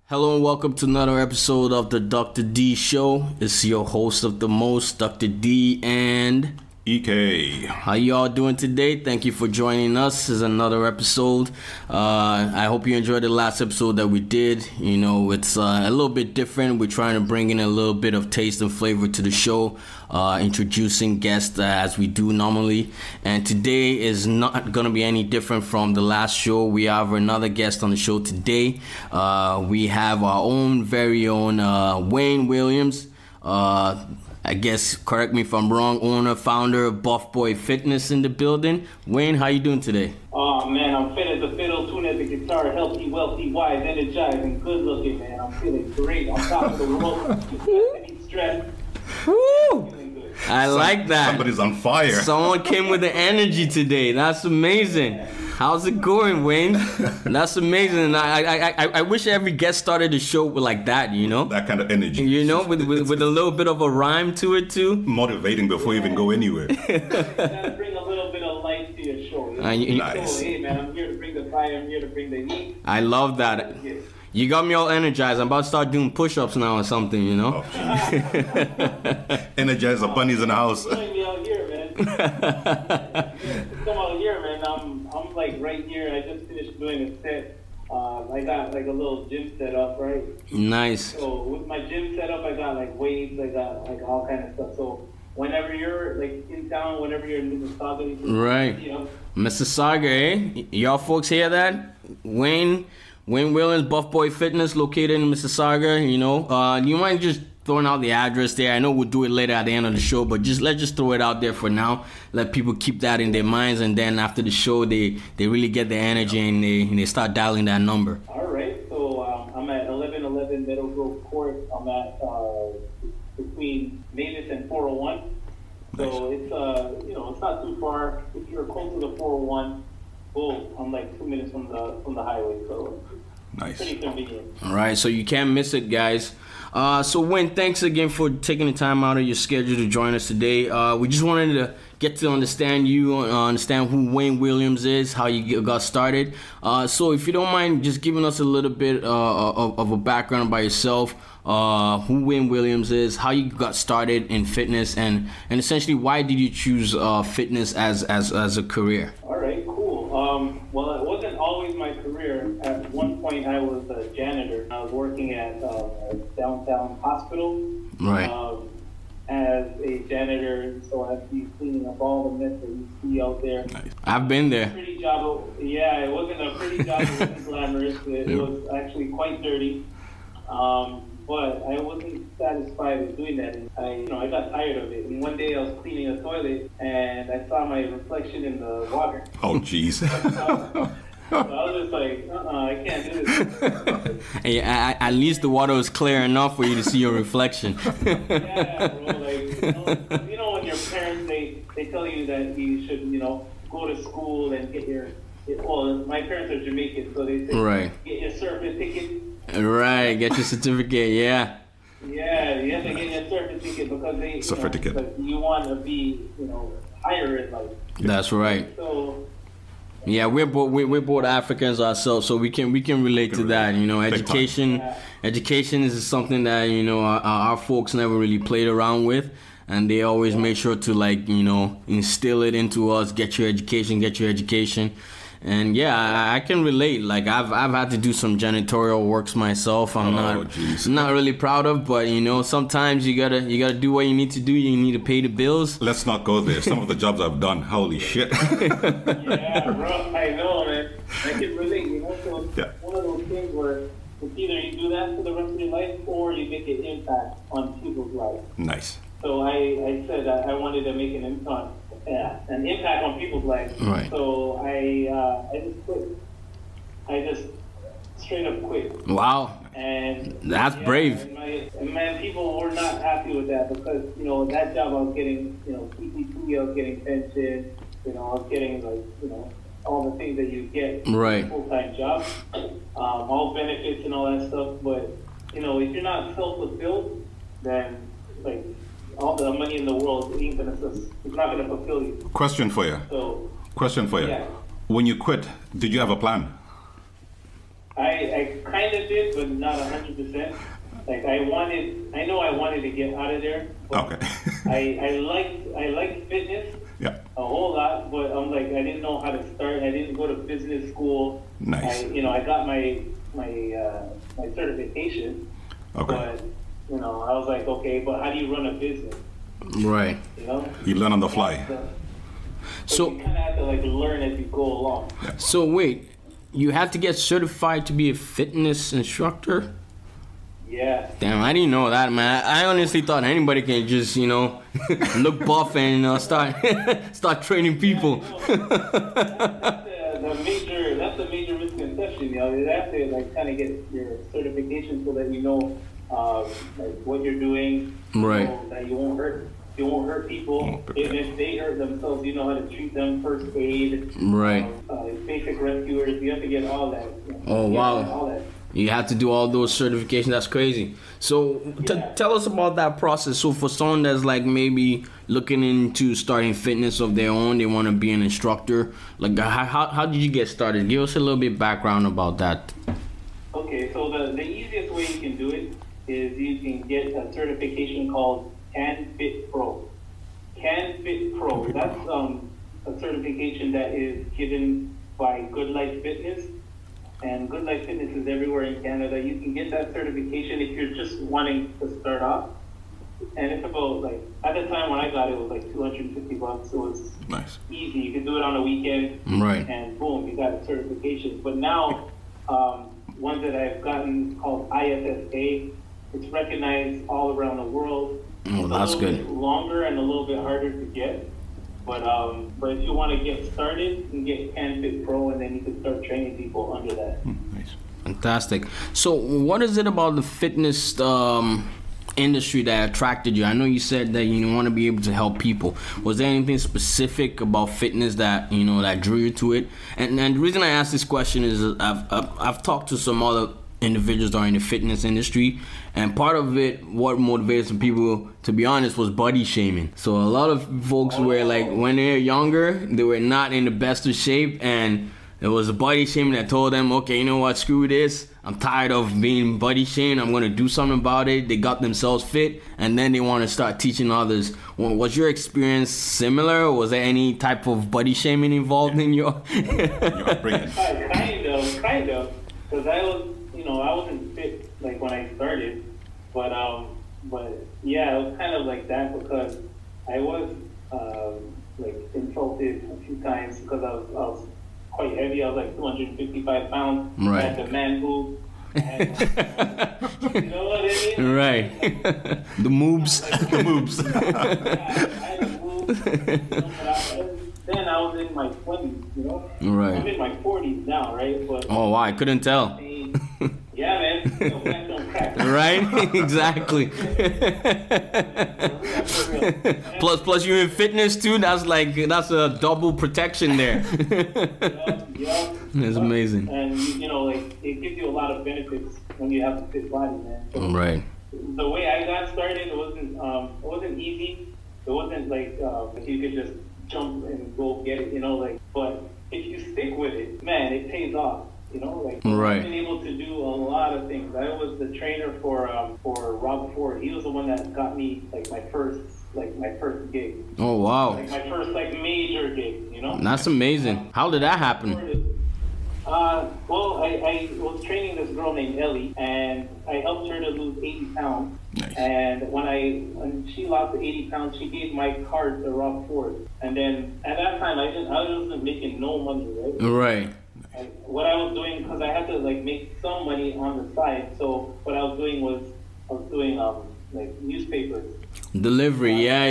Hello and welcome to another episode of the Dr. D Show. It's your host of the most, Dr. D and EK. How y'all doing today? Thank you for joining us. This is another episode. I hope you enjoyed the last episode that we did. You know, it's a little bit different. We're trying to bring in a little bit of taste and flavor to the show, introducing guests as we do normally. And today is not going to be any different from the last show. We have another guest on the show today. We have our own very own Wayne Williams. I guess, correct me if I'm wrong, owner, founder of Buffboy Fitness in the building. Wayne, how you doing today? Oh, man, I'm fit as a fiddle, tune as a guitar, healthy, wealthy, wise, energized, and good looking, man. I'm feeling great. On top of the world. Stressed. Woo! I like that. Somebody's on fire. Someone came with the energy today. That's amazing. How's it going, Wayne? That's amazing. I wish every guest started the show with like that, you know? That kind of energy. You know, with a little bit of a rhyme to it, too. Motivating before you even go anywhere. You gotta bring a little bit of life to your show. Nice. So, hey, man, I'm here to bring the fire. I'm here to bring the heat. I love that. You got me all energized. I'm about to start doing push-ups now or something, you know? Oh, energize the bunnies in the house. Join me out here, man. Come out here, man. I'm like right here. I just finished doing a set. I got like a little gym set up, right? Nice. So with my gym setup, I got like weights, I got like all kind of stuff. So whenever you're like in town, whenever you're in Mississauga, you can, right. You know. Mississauga, eh? Y'all folks hear that? Wayne Williams, Buffboy Fitness, located in Mississauga. You know, you mind just throwing out the address there? I know we'll do it later at the end of the show, but let's just throw it out there for now. Let people keep that in their minds, and then after the show, they really get the energy and they start dialing that number. All right. So I'm at 1111 Meadow Grove Court. I'm at between Mavis and 401. So it's it's not too far. If you're close to the 401, boom, I'm like 2 minutes from the highway. So Nice. Pretty convenient. All right, so you can't miss it, guys. So Wayne, thanks again for taking the time out of your schedule to join us today. We just wanted to get to understand you, understand who Wayne Williams is, how you got started. So if you don't mind just giving us a little bit of a background about yourself, who Wayne Williams is, how you got started in fitness, and essentially why did you choose fitness as a career? All right, cool. Well, it wasn't always my career. At one point, I was a janitor. I was working at a downtown hospital. Right. As a janitor, so I'd be cleaning up all the mess that you see out there. Nice. I've been there. Pretty job. Yeah, it wasn't a pretty job. It wasn't glamorous. It was actually quite dirty. But I wasn't satisfied with doing that. I got tired of it. And one day I was cleaning a toilet and I saw my reflection in the water. Oh, jeez. So I was just like, I can't do this. Hey, at least the water was clear enough for you to see your reflection. Yeah, bro. Like, you know when your parents, they tell you that you should, go to school and get my parents are Jamaican, so they say, right. Get your surface ticket. Right, get your certificate, yeah. Yeah, you have to get your certificate because you want to be, higher in life. That's right. So yeah, we're both Africans ourselves, so we can relate to that. Education is something that our folks never really played around with, and they always made sure to instill it into us. Get your education. And yeah, I can relate. Like I've had to do some janitorial works myself. I'm not really proud of, but sometimes you gotta do what you need to do. You need to pay the bills. Let's not go there. Some of the jobs I've done, holy shit. Yeah, bro, I know, man. I can relate. So Yeah. One of those things where it's either you do that for the rest of your life or you make an impact on people's lives. Nice. So I said I wanted to make an impact on people's lives. Right. So I just quit. I just straight up quit. Wow. And that's brave. And people were not happy with that because that job I was getting CPP, I was getting pension, I was getting all the things that you get right. in a full-time job, all benefits and all that stuff. But if you're not self-fulfilled, then all the money in the world it's not gonna fulfill you. Question for you. So, Yeah. When you quit, did you have a plan? I kind of did, but not 100%. Like I know I wanted to get out of there. Okay. I liked fitness. Yeah. A whole lot, but I'm like I didn't know how to start. I didn't go to business school. Nice. I got my certification. Okay. But I was like, okay, but how do you run a business? Right. You learn on the fly. So you kind of have to like learn as you go along. So wait, you had to get certified to be a fitness instructor? Yeah. Damn, I didn't know that, man. I honestly thought anybody can just, look buff and start training people. That's the major misconception. You have to like kind of get your certification so that like what you're doing. Right. That you won't hurt people. If they hurt themselves, you know how to treat them. First aid. Right. Basic rescuers. You have to get all that. Oh wow. All that. You have to do all those certifications. That's crazy. So tell us about that process. So for someone that's like maybe looking into starting fitness of their own, they want to be an instructor. Like how did you get started? Give us a little bit background about that. Okay, so the easiest way you can do it is you can get a certification called CanFit Pro. CanFit Pro. That's a certification that is given by Good Life Fitness. And Good Life Fitness is everywhere in Canada. You can get that certification if you're just wanting to start off. And it's about like, at the time when I got it, it was like $250. So it's Nice. easy. You can do it on a weekend. Right. And boom, you got a certification. But now, one that I've gotten called ISSA, it's recognized all around the world. Oh, that's good. It's a little bit longer and a little bit harder to get. But if you want to get started, you can get CanFit Pro, and then you can start training people under that. Nice. Fantastic. So what is it about the fitness industry that attracted you? I know you said that you want to be able to help people. Was there anything specific about fitness that that drew you to it? And the reason I ask this question is I've talked to some other individuals that are in the fitness industry, and part of it, what motivated some people, to be honest, was body shaming. So a lot of folks were like, when they're younger, they were not in the best of shape, and it was a body shaming that told them, okay, you know what, screw this, I'm tired of being body shamed, I'm going to do something about it. They got themselves fit, and then they want to start teaching others. Was your experience similar, or was there any type of body shaming involved in your upbringing? Kind of, because I wasn't fit like when I started, but yeah, it was kind of like that because I was like insulted a few times because I was quite heavy. I was like 255 pounds. Right. I had the man boob. You know what I mean? Right. The moves. The moves. I had the moves. Then I was in my 20s, Right. I'm in my 40s now, right? But Oh wow, I couldn't tell. yeah, man. Black don't crack. Right? Exactly. Plus you're in fitness too. That's a double protection there. Yeah. That's amazing. And it gives you a lot of benefits when you have a fit body, man. So Right. the way I got started, it wasn't easy. It wasn't like you could just jump and go get it, but if you stick with it, man, it pays off. Right. I've been able to do a lot of things. I was the trainer for Rob Ford. He was the one that got me my first gig. Oh wow. My first major gig. That's amazing. How did that happen? Well, I was training this girl named Ellie, and I helped her to lose 80 pounds. Nice. And when she lost the 80 pounds, she gave my card to Rob Ford. And then at that time, I wasn't making no money, right? Right. And what I was doing, because I had to make some money on the side, so what I was doing was newspapers. Delivery. Yeah.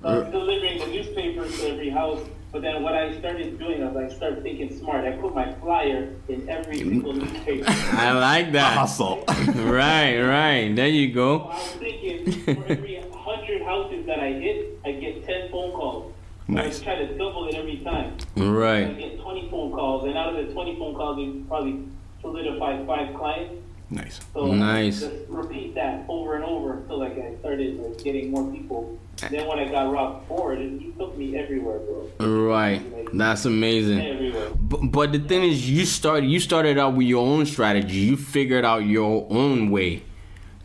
I was delivering the newspapers to every house. But then what I started doing is I started thinking smart. I put my flyer in every single newspaper. I like that. Hustle. Right. There you So go. I was thinking for every 100 houses that I hit, I get 10 phone calls. Nice. I try to double it every time. I Right. get 20 phone calls, and out of the 20 phone calls, you probably solidify 5 clients. Nice. So Nice. just repeat that over and over until like I started like getting more people. Then when I got Rock Ford, he took me everywhere, bro. Right. That's amazing. Everywhere. But the thing is, you started out with your own strategy. You figured out your own way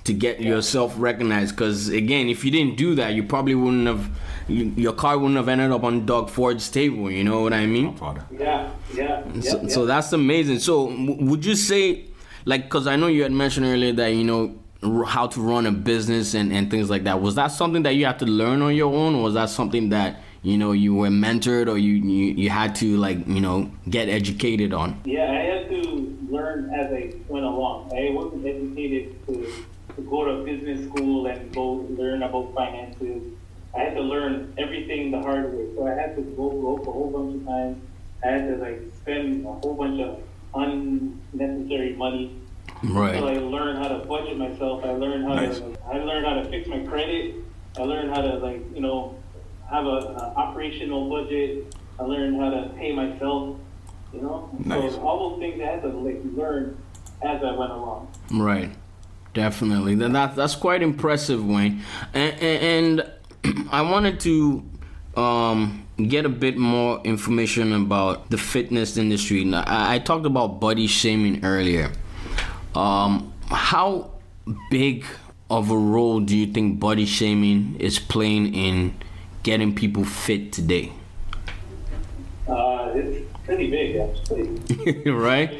to get yourself recognized. Because again, if you didn't do that, you probably wouldn't have. Your car wouldn't have ended up on Doug Ford's table. You know what I mean? So that's amazing. So would you say, like, because I know you had mentioned earlier that you know how to run a business and things like that. Was that something that you had to learn on your own, or was that something that you know you were mentored, or you had to like you know get educated on? Yeah, I had to learn as I went along. I wasn't educated to go to business school and go learn about finances. I had to learn everything the hard way. So I had to go broke a whole bunch of times. I had to like spend a whole bunch of unnecessary money. Right. So I learned how to budget myself. I learned how to fix my credit. I learned how to like you know have an operational budget. I learned how to pay myself. You know. Nice. So all those things I had to like learn as I went along. Right. Definitely. Then that's quite impressive, Wayne. And I wanted to get a bit more information about the fitness industry. Now, I talked about body shaming earlier. How big of a role do you think body shaming is playing in getting people fit today? It's pretty big, actually. Right?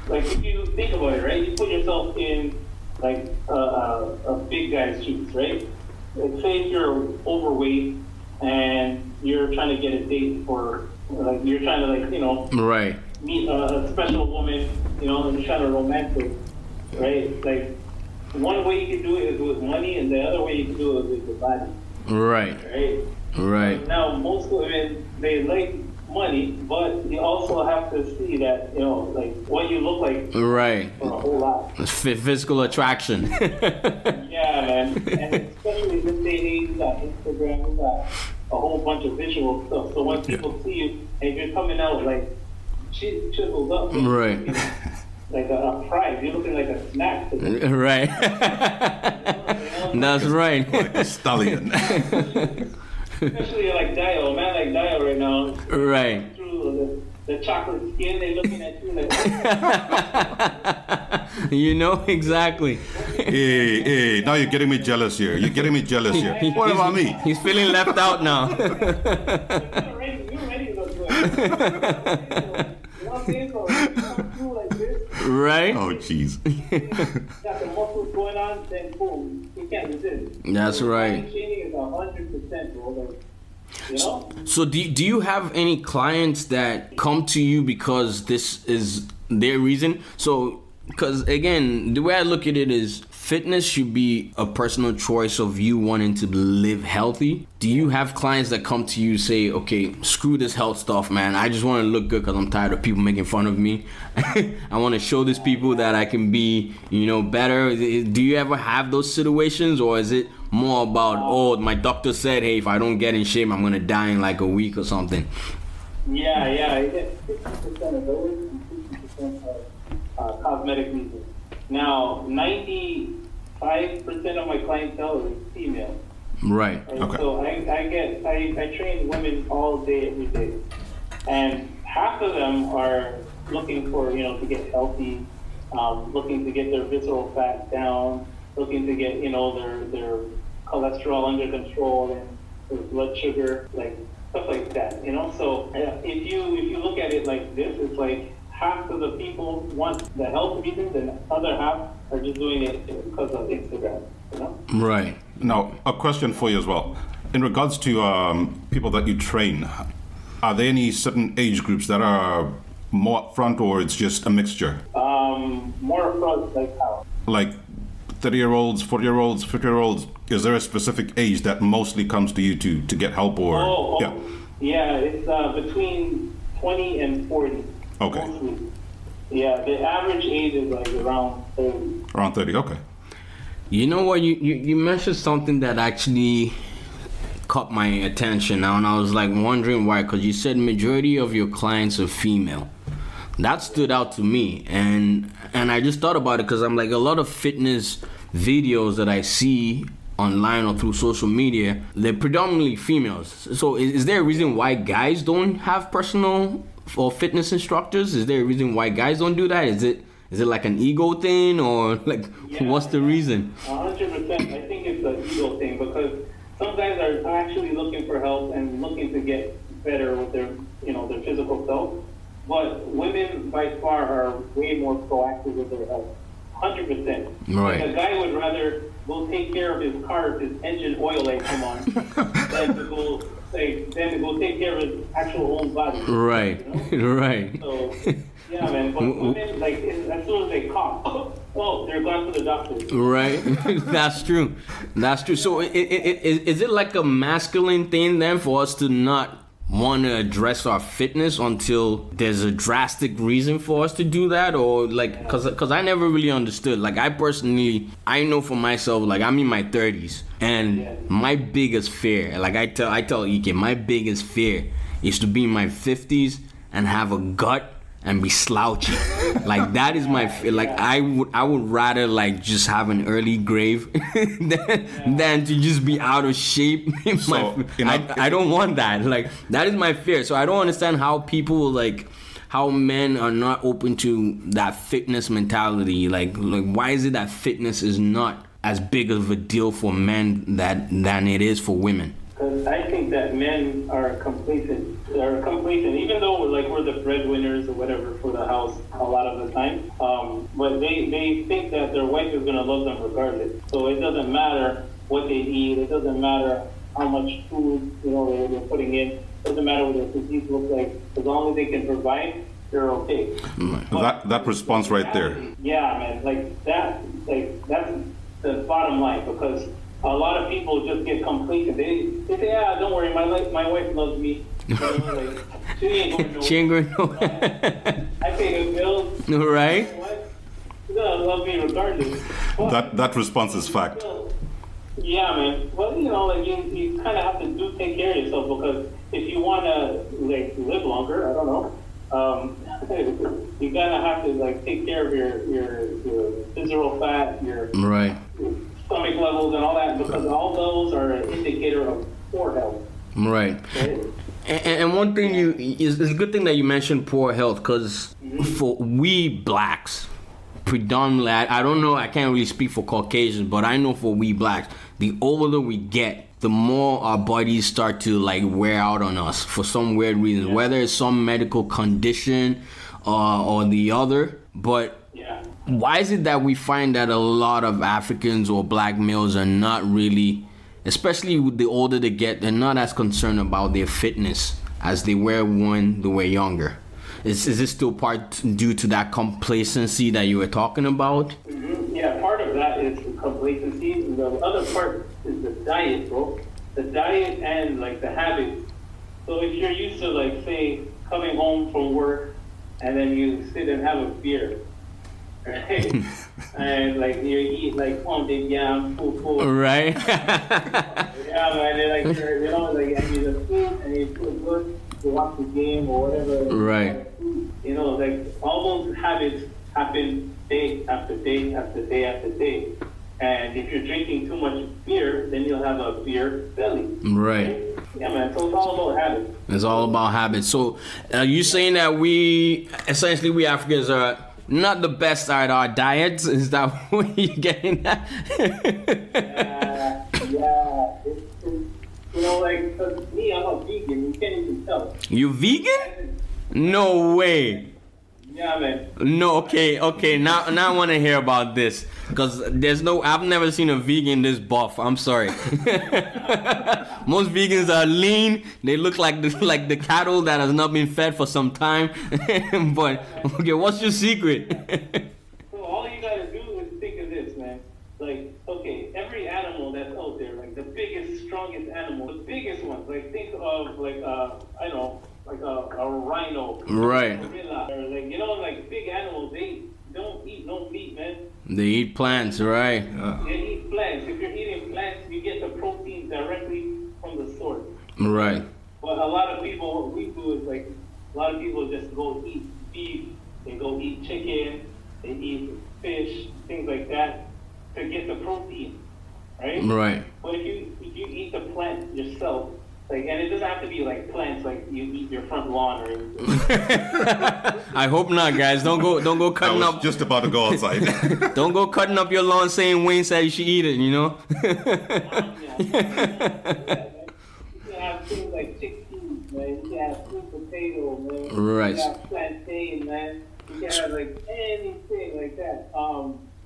Like if you think about it, right? You put yourself in like a big guy's shoes, right? Like say if you're overweight and you're trying to get a date for, like you're trying to like, you know, right, meet a special woman, you know, and you're trying to romance it, right? Like one way you can do it is with money, and the other way you can do it is with your body. Right. Right. Right. Now most women, they like money, but you also have to see that, you know, like what you look like right for a whole lot. Physical attraction. Yeah, man. And especially this day and age, you got Instagram, you got a whole bunch of visual stuff. So when people see you and you're coming out like chiseled up, right, you know, like a prize, you're looking like a snack to them. Right. That's right. Like a stallion. Especially like Dio, a man like Dio right now. Right. Through the chocolate skin, they're looking at you like. You know exactly. Hey, now you're getting me jealous here. You're getting me jealous here. What about me? He's feeling left out now. You're ready to go to it. You know what I'm saying? So you come through like this. Right. Oh, jeez. Got the muscles going on, then boom, you can't resist. That's right. Training is 100%, bro. Like, you know? So do you have any clients that come to you because this is their reason? So, because again, the way I look at it is fitness should be a personal choice of you wanting to live healthy. Do you have clients that come to you say, okay, screw this health stuff, man. I just want to look good because I'm tired of people making fun of me. I want to show these people that I can be, you know, better. Do you ever have those situations, or is it more about, oh, my doctor said, hey, if I don't get in shape, I'm going to die in like a week or something? Yeah. I get 50% of those and 50% of cosmetic reasons. Now, 95% of my clientele is female. Right. And Okay. so I train women all day, every day. And half of them are looking for, you know, to get healthy, looking to get their visceral fat down, looking to get, you know, their cholesterol under control and their blood sugar, like stuff like that, you know? So if you look at it like this, it's like half of the people want the health reasons and the other half are just doing it because of Instagram, you know? Right. Now, a question for you as well. In regards to people that you train, are there any certain age groups that are more upfront, or it's just a mixture? More upfront, like how? Like 30-year-olds, 40-year-olds, 50-year-olds? Is there a specific age that mostly comes to you to get help, or? Yeah, it's between 20 and 40. Okay. Mostly. Yeah, the average age is like around 30. Around 30, okay. You know what? You mentioned something that actually caught my attention now, and I was like wondering why, because you said majority of your clients are female. That stood out to me, and I just thought about it because I'm like, a lot of fitness videos that I see online or through social media, they're predominantly females. So is there a reason why guys don't have personal or fitness instructors? Is there a reason why guys don't do that? Is it like an ego thing, or like what's the reason? 100%. I think it's an ego thing, because some guys are actually looking for help and looking to get better with their their physical self. But women by far are way more proactive with their health. 100%. Right. Like, a guy would rather go take care of his car if his engine oil ain't come on than to go take care of his actual own body. Right. You know? Right. So yeah, man. But women, like, as soon as they cough, oh, they're gone to the doctor. Right. That's true. That's true. So is it like a masculine thing then for us to not want to address our fitness until there's a drastic reason for us to do that? Or like, because I never really understood. Like, I know for myself, like, I'm in my 30s, and my biggest fear, like I tell Ike, my biggest fear is to be in my 50s and have a gut and be slouchy. Like, that is my fear. Like, I would rather like just have an early grave than to just be out of shape. I don't want that. Like, that is my fear. So I don't understand how people, like, how men are not open to that fitness mentality. Like why is it that fitness is not as big of a deal for men than it is for women? Because I think that men are complacent. They're complacent, even though we're the breadwinners or whatever for the house a lot of the time. But they think that their wife is going to love them regardless. So it doesn't matter what they eat. It doesn't matter how much food they're putting in. It doesn't matter what their physique looks like. As long as they can provide, they're okay. That response right there. Yeah, man. That's the bottom line, because a lot of people just get complacent. They say, don't worry, my wife loves me. Like, she ain't going nowhere. I pay the bills. Right. She's gonna love me regardless. That response is fact. Yeah, man. Well, you kind of have to take care of yourself, because if you want to live longer, I don't know, you gotta have to take care of your visceral fat, your stomach levels and all that, because all those are an indicator of poor health. Right. And one thing it's a good thing that you mentioned poor health, because for we blacks, predominantly, I don't know, I can't really speak for Caucasians, but I know for we blacks, the older we get, the more our bodies start to wear out on us for some weird reason, whether it's some medical condition or the other. But why is it that we find that a lot of Africans or black males are not really, especially with the older they get, they're not as concerned about their fitness as they were when they were younger? Is this still part due to that complacency that you were talking about? Mm-hmm. Yeah, part of that is complacency. The other part is the diet, bro. The diet and the habits. So if you're used to say coming home from work and then you sit and have a beer, right? And you eat pounded yam, full. Right. Yeah, man. And and you just eat and you feel good. You watch the game or whatever. Right. All those habits happen day after day after day after day. And if you're drinking too much beer, then you'll have a beer belly. Right. Yeah, man. So it's all about habits. It's all about habits. So are you saying that we Africans are not the best at our diets? Is that what you're getting at? Yeah. Cause me, I'm a vegan. You can't even tell. You vegan? No way. Yeah, man. No, okay. Now I want to hear about this, because I've never seen a vegan this buff. I'm sorry. Most vegans are lean. They look like the cattle that has not been fed for some time. But okay, what's your secret? So all you gotta do is think of this, man. Every animal that's out there, the biggest, strongest animal, the biggest ones. Think of a rhino, right? Gorilla, or big animals. They don't eat no meat, man. They eat plants, right? They eat plants. If you're eating plants, you get the protein directly from the source. Right. But a lot of people, what we do is a lot of people just go eat beef, they go eat chicken, they eat fish, things like that, to get the protein, right? Right. But if you eat the plant yourself, like, and it doesn't have to be like plants like you eat your front lawn or anything. I hope not, guys. Don't go cutting I was up. just about to go outside. Don't go cutting up your lawn saying Wayne said you should eat it. You know. You can have things like chickpeas, man. You can have sweet potato, man. Right. You can have plantain, man. You can have like anything like that.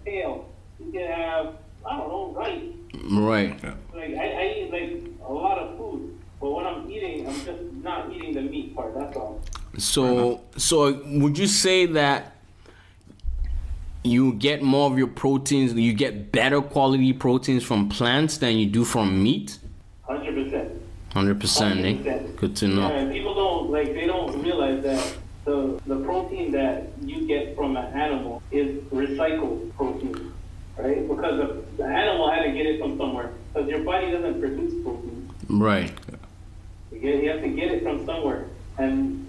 Kale. You can have, I don't know, rice. Right. Yeah. Like I eat like a lot of food, but when I'm eating, I'm just not eating the meat part. That's all. So would you say that you get more of your proteins, you get better quality proteins from plants than you do from meat? 100%. 100%, eh? Good to know. Yeah, and people they don't realize that the protein that you get from an animal is recycled protein, right? Because the animal had to get it from somewhere. Because your body doesn't produce protein. Right. You have to get it from somewhere. And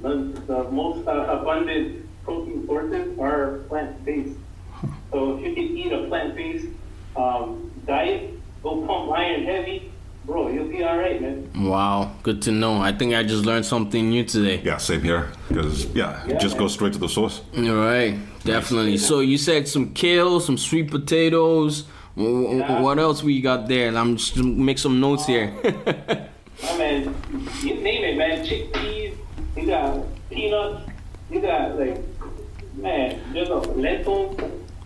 the most abundant protein sources are plant-based. So if you can eat a plant-based diet, go pump iron heavy, bro, you'll be all right, man. Wow, good to know. I think I just learned something new today. Yeah, same here. Because, it just goes straight to the source. All right, definitely. So you said some kale, some sweet potatoes. What else we got there? I'm just make some notes here. I mean, you name it, man. Chickpeas, you got peanuts, you got there's lentils,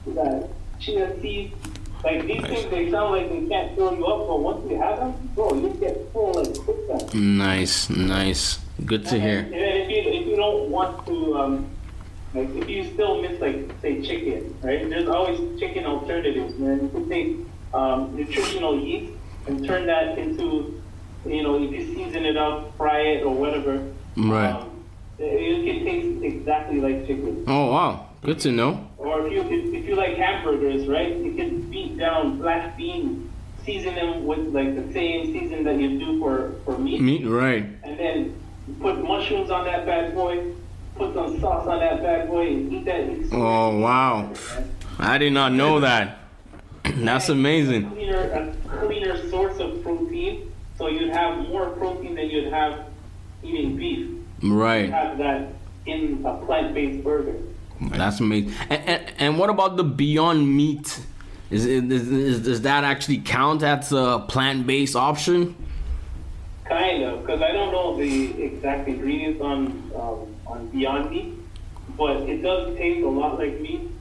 you got chia seeds. Like these things, they sound like they can't fill you up, but once you have them, bro, you get full like quick. Nice. Good to hear. And then if you don't want to, if you still miss say chicken, right? There's always chicken alternatives, man. You can take nutritional yeast and turn that into, if you season it up, fry it or whatever. Right. It can taste exactly like chicken. Oh wow, good to know. Or if you like hamburgers, right? You can beat down black beans, season them with the same season that you do for meat. Meat, right? And then put mushrooms on that bad boy, put some sauce on that bad boy, and eat that. Oh wow, I did not know that. That's amazing. A cleaner source of protein, so you'd have more protein than you'd have eating beef. Right. You have that in a plant-based burger. That's amazing. And what about the Beyond Meat? Does that actually count as a plant-based option? Kind of, because I don't know the exact ingredients on Beyond Meat, but it does taste a lot like meat.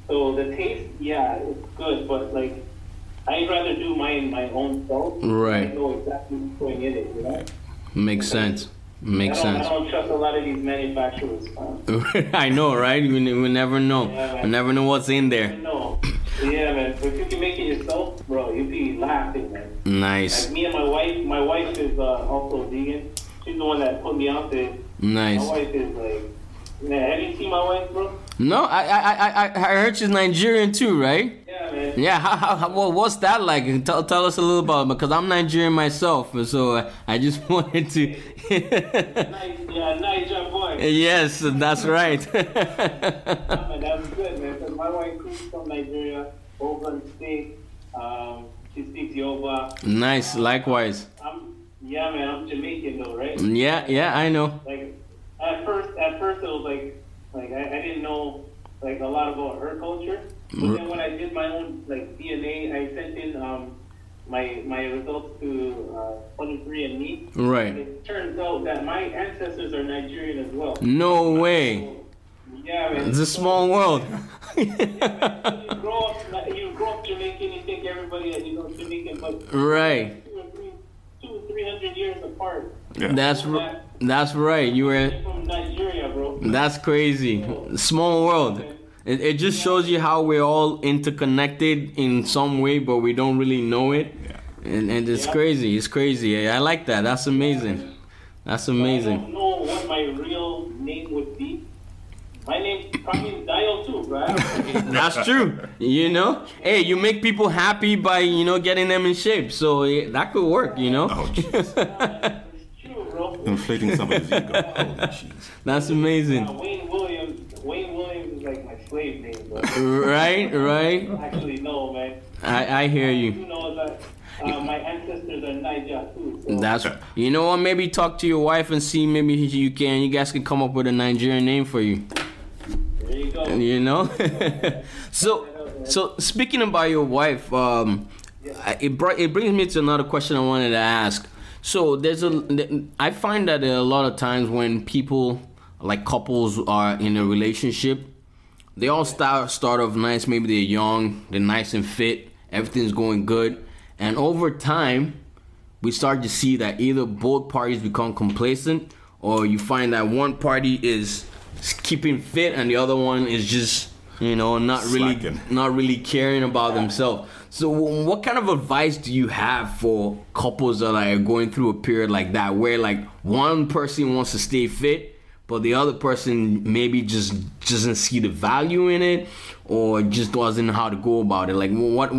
So the taste, it's good, but I'd rather do mine my own self. Right. I know exactly what's going in it, Makes sense. I don't trust a lot of these manufacturers. I know, right? We never know. Yeah, we never know what's in there. No. Yeah, man. So if you can make it yourself, bro, you'd be laughing, man. Nice. Like me and my wife is also vegan. She's the one that put me out there. Nice. My wife is man, have you seen my wife, bro? No, I heard she's Nigerian too, right? Yeah, man. Yeah, how what's that like? Tell us a little about it, because I'm Nigerian myself, so I just wanted to. Nice boy. Yes, that's right. Man, that's good, man. Because my wife is from Nigeria, Oakland State. She speaks Yoruba. Nice, likewise. I'm Jamaican though, right? Yeah, I know. At first it was like I didn't know a lot about her culture. But then when I did my own DNA, I sent in my results to 23andMe. Right. And it turns out that my ancestors are Nigerian as well. No way. So, yeah, man. It's a small world. You grow up Jamaican, you think everybody that you know is Jamaican, but Right. 200-300 years apart. Yeah. That's right. You were. From Nigeria, bro. That's crazy. Small world. It just shows you how we're all interconnected in some way, but we don't really know it. Yeah. And it's crazy. It's crazy. I like that. That's amazing. That's I amazing. don't know what my real name would be. My name probably Dio too, bro. That's true. Hey, you make people happy by getting them in shape, so that could work. Oh, jeez. It's true, bro. Inflating somebody's ego. Holy jeez. That's amazing. Wayne Right. Actually, no, man. I hear you. You know that my ancestors are Niger too. So. That's, you know what? Maybe talk to your wife and see. Maybe you guys can come up with a Nigerian name for you. There you go. You know. So speaking about your wife, it brings me to another question I wanted to ask. So I find that a lot of times when people, like couples, are in a relationship, they all start off nice. Maybe they're young, they're nice and fit, everything's going good, and over time, we start to see that either both parties become complacent, or you find that one party is keeping fit and the other one is just, not really caring about themselves. So what kind of advice do you have for couples that are going through a period like that, where like one person wants to stay fit, but the other person maybe just doesn't see the value in it, or just doesn't know how to go about it? Like what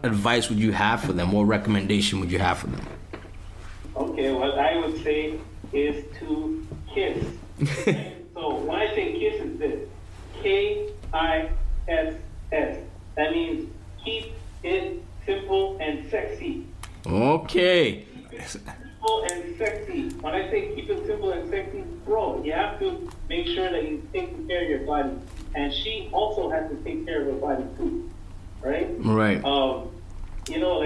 advice would you have for them? What recommendation would you have for them? Okay, what I would say is to kiss. So when I say kiss, it's this: KISS. That means keep it simple and sexy. Okay. Simple and sexy. When I say keep it simple and sexy, bro, you have to make sure that you take care of your body, and she also has to take care of her body too, right? Right. In a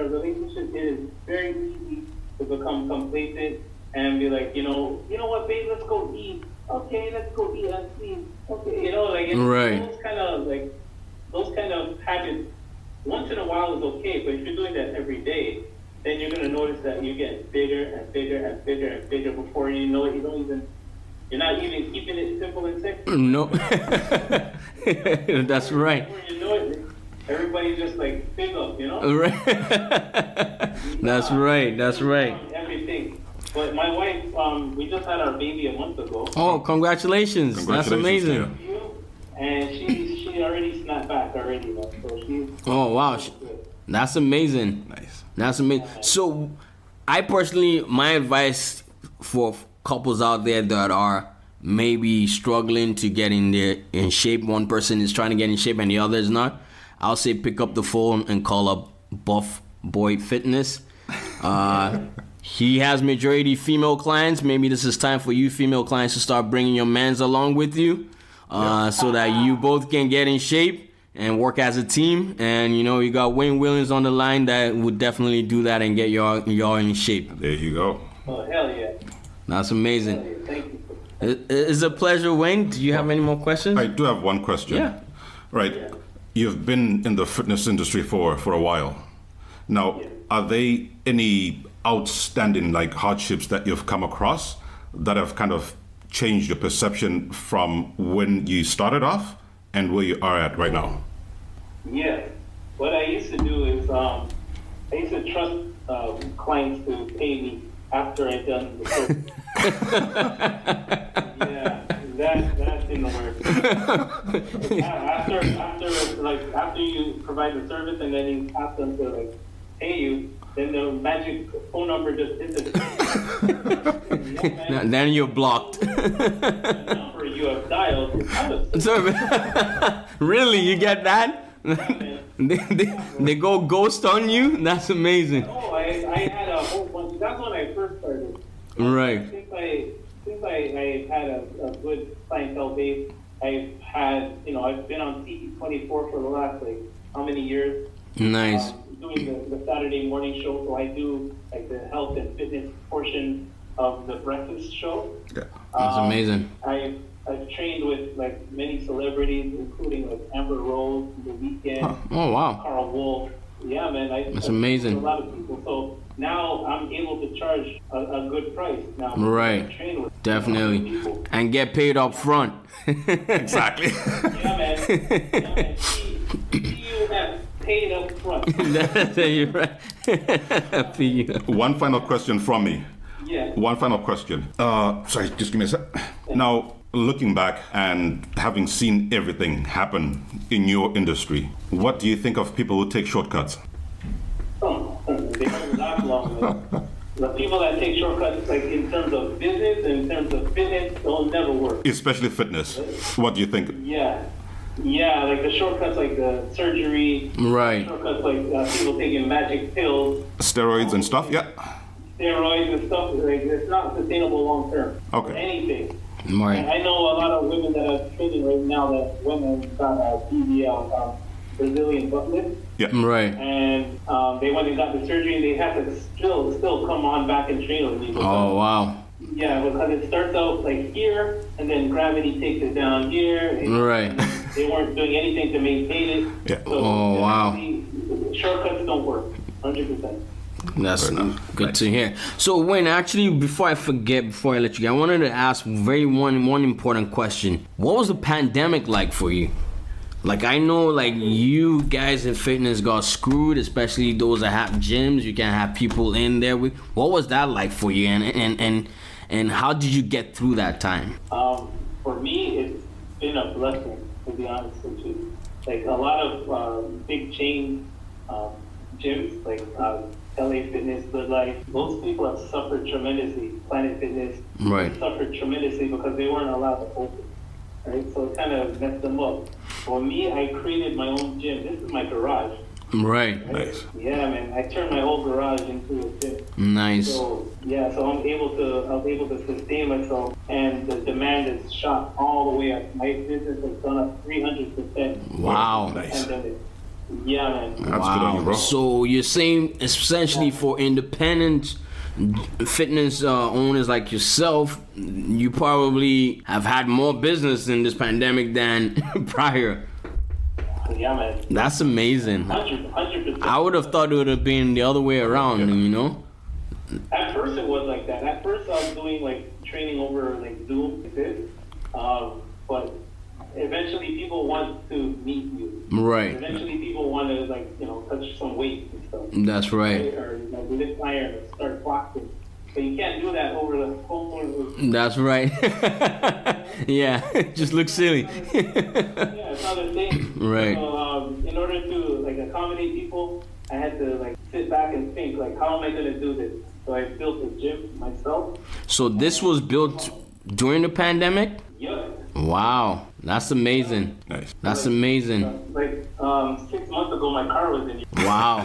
relationship, it is very easy to become complacent and be like, you know what, babe, let's go eat. Okay, let's go eat. Let's eat. Okay, Right. Those kind of habits, once in a while is okay, but if you're doing that every day, then you're gonna notice that you get bigger and bigger and bigger and bigger. Before you know it, you're not even keeping it simple and sexy. No. That's right. Before you know it, everybody just like big up, Right. That's right. Everything. But my wife, we just had our baby a month ago. Oh, congratulations. That's amazing. And she already snapped back already, man. So she's. Oh wow, that's amazing. Nice. That's amazing. So, I personally, my advice for couples out there that are maybe struggling to get in shape, one person is trying to get in shape and the other is not, I'll say pick up the phone and call up Buffboy Fitness. He has majority female clients. Maybe this is time for you female clients to start bringing your mans along with you, so that you both can get in shape and work as a team. And you got Wayne Williams on the line that would definitely do that and get y'all in shape. There you go. Oh, hell yeah. That's amazing. Hell yeah. Thank you. It's a pleasure, Wayne. Do you have any more questions? I do have one question. Yeah. Right. Yeah. You've been in the fitness industry for a while. Now, are there any outstanding hardships that you've come across that have kind of changed your perception from when you started off and where you are at right now? Yes. What I used to do is I used to trust clients to pay me after I'd done the service. Yeah, that didn't work. After you provide the service and then you ask them to pay you, then the magic phone number just disappears. Then you're blocked. The number you have dialed is out of Sorry, really? You get that? They go ghost on you? That's amazing. Oh, I had a whole bunch. That's when I first started. Right. Since I had a good clientele base, I've been on CP24 for the last how many years? Nice. Doing the Saturday morning show, so I do the health and fitness portion of the breakfast show. Yeah. That's amazing. I've trained with many celebrities, including Amber Rose, The Weeknd, Oh wow. Carl Wolf. Yeah, man. That's amazing. A lot of people. So now I'm able to charge a good price. Now Right. I train with Definitely. people. And get paid up front. Exactly. Yeah, man. PUF, paid up front. You're right. One final question from me. Yeah. One final question. Sorry, just give me a sec. Now, looking back and having seen everything happen in your industry, what do you think of people who take shortcuts? They don't last long, man. the people that take shortcuts, like in terms of business and in terms of fitness, they'll never work. Especially fitness. What do you think? Yeah, like the shortcuts, like the surgery. Right. Shortcuts, like people taking magic pills. Steroids and stuff, yeah. Steroids and stuff, like it's not sustainable long term. Okay. For anything. Right. I know a lot of women that are training right now that women got a BBL, Brazilian butt lift. Yeah. Right. And they went and got the surgery, and they have to still come on back and train with me. Oh, wow. Yeah, because it starts out like here, and then gravity takes it down here. And Right. They weren't doing anything to maintain it. Yeah. So, Oh, wow. Shortcuts don't work, 100%. That's good to hear. So, Wayne, actually, before I forget, before I let you go, I wanted to ask one important question. What was the pandemic like for you? Like, I know, like, you guys in fitness got screwed, especially those that have gyms. You can have people in there. What was that like for you? And how did you get through that time? For me, it's been a blessing, to be honest with you. Like, a lot of big chain gyms, like LA Fitness, Good Life, those people have suffered tremendously. Planet Fitness suffered tremendously because they weren't allowed to open. Right? So it kind of messed them up. For me, I created my own gym. This is my garage. Right. Nice. Yeah, man. I turned my whole garage into a gym. Nice. So I was able to sustain myself, and the demand has shot all the way up. My business has gone up 300%. Wow. Nice. Yeah, man. That's good on you, bro. So you're saying, essentially, for independent fitness owners like yourself, you probably have had more business in this pandemic than prior. Yeah, man. That's amazing. 100%. I would have thought it would have been the other way around, you know? At first it was like that. At first I was doing like training over like Zoom like this. But eventually people want to meet you. Right. Eventually people want to like, touch some weight and stuff. That's right. Or lift iron or start boxing. But you can't do that over the phone. That's right. Yeah, it just looks silly. Yeah, it's not the same. Right. So in order to like accommodate people, I had to like sit back and think like, how am I going to do this? So I built a gym myself. So this was built during the pandemic? Yep. Wow, that's amazing. Nice. That's amazing. Like 6 months ago, my car was in. Wow.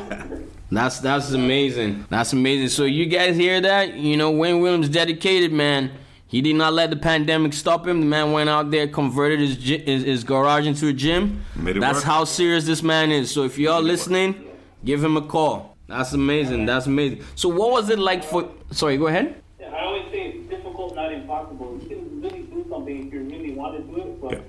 That's amazing. That's amazing. So you guys hear that? Wayne Williams dedicated, man. He did not let the pandemic stop him. The man went out there, converted his garage into a gym. That's how serious this man is. So if y'all listening, give him a call. That's amazing. That's amazing. So what was it like for... Sorry, go ahead. Yeah, I always say it's difficult, not impossible. You can really do something if you really want to do it, but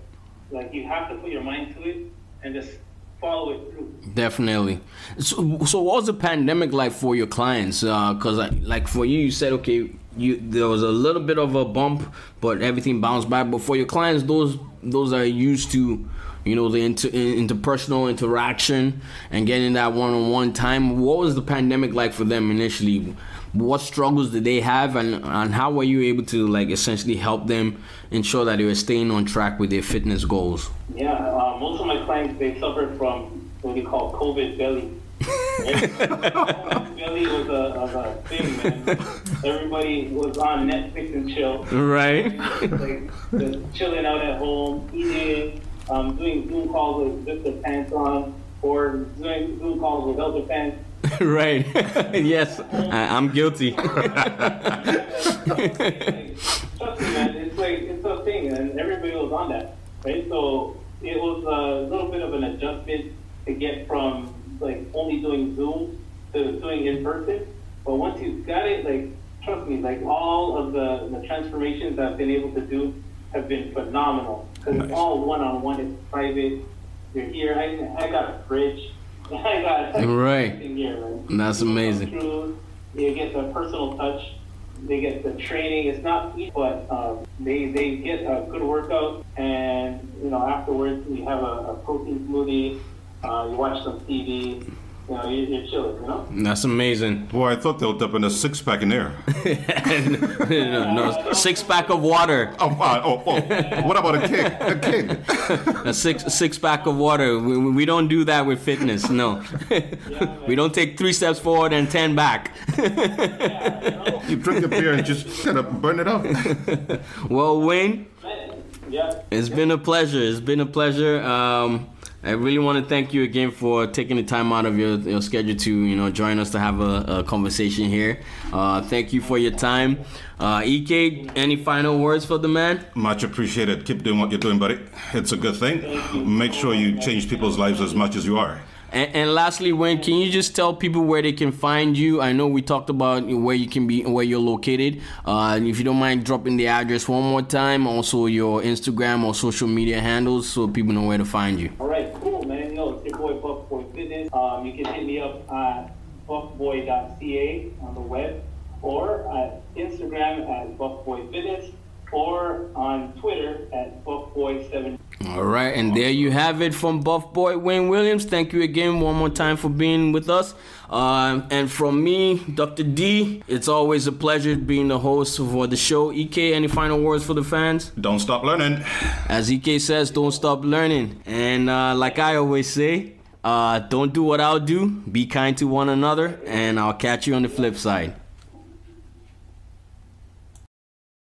like you have to put your mind to it and just follow it through. Definitely. So what was the pandemic like for your clients? Because like for you said, okay, there was a little bit of a bump, but everything bounced back. But for your clients, those are used to, the interpersonal interaction and getting that one-on-one time. What was the pandemic like for them initially? What struggles did they have, and how were you able to like essentially help them ensure that they were staying on track with their fitness goals? Yeah, most of my clients, they suffered from what we call COVID belly. Right? COVID belly was a thing, man. Everybody was on Netflix and chill. Right. Like just chilling out at home, eating, doing Zoom calls with just the pants on, or doing Zoom calls without the pants. Right. Yes, I'm guilty. Trust me, man. It's a thing, and everybody was on that, right? So it was a little bit of an adjustment to get from like only doing Zoom to doing in person. But once you got it, like trust me, like all of the transformations I've been able to do have been phenomenal because it's all one-on-one. It's private. You're here. I got a fridge. I got everything here, man. That's amazing. You get the personal touch. They get the training. It's not easy, but they get a good workout. And afterwards we have a protein smoothie. You watch some TV. you're chilling, you know? That's amazing. Boy, I thought they were dumping a 6-pack in there. No, 6-pack of water. Oh, what about a keg? A keg. A six-pack of water. We don't do that with fitness. No. We don't take 3 steps forward and 10 back. You drink a beer and just kind of burn it up. Well, Wayne, Yeah. it's been a pleasure. It's been a pleasure. I really want to thank you again for taking the time out of your schedule to join us to have a conversation here. Thank you for your time. EK, any final words for the man? Much appreciated. Keep doing what you're doing, buddy. It's a good thing. Make sure you change people's lives as much as you are. And lastly, Wayne, can you just tell people where they can find you? I know we talked about where you can be, where you're located. If you don't mind dropping the address one more time, also your Instagram or social media handles, so people know where to find you. All right, cool, man. It's your boy Buffboy Fitness. You can hit me up at buffboy.ca on the web, or at Instagram at Buffboy Fitness, or on Twitter at Buffboy7. All right, and there you have it from Buffboy Wayne Williams. Thank you again one more time for being with us. And from me, Dr. D, it's always a pleasure being the host for the show. EK, any final words for the fans? Don't stop learning. As EK says, don't stop learning. And like I always say, don't do what I'll do. Be kind to one another, and I'll catch you on the flip side.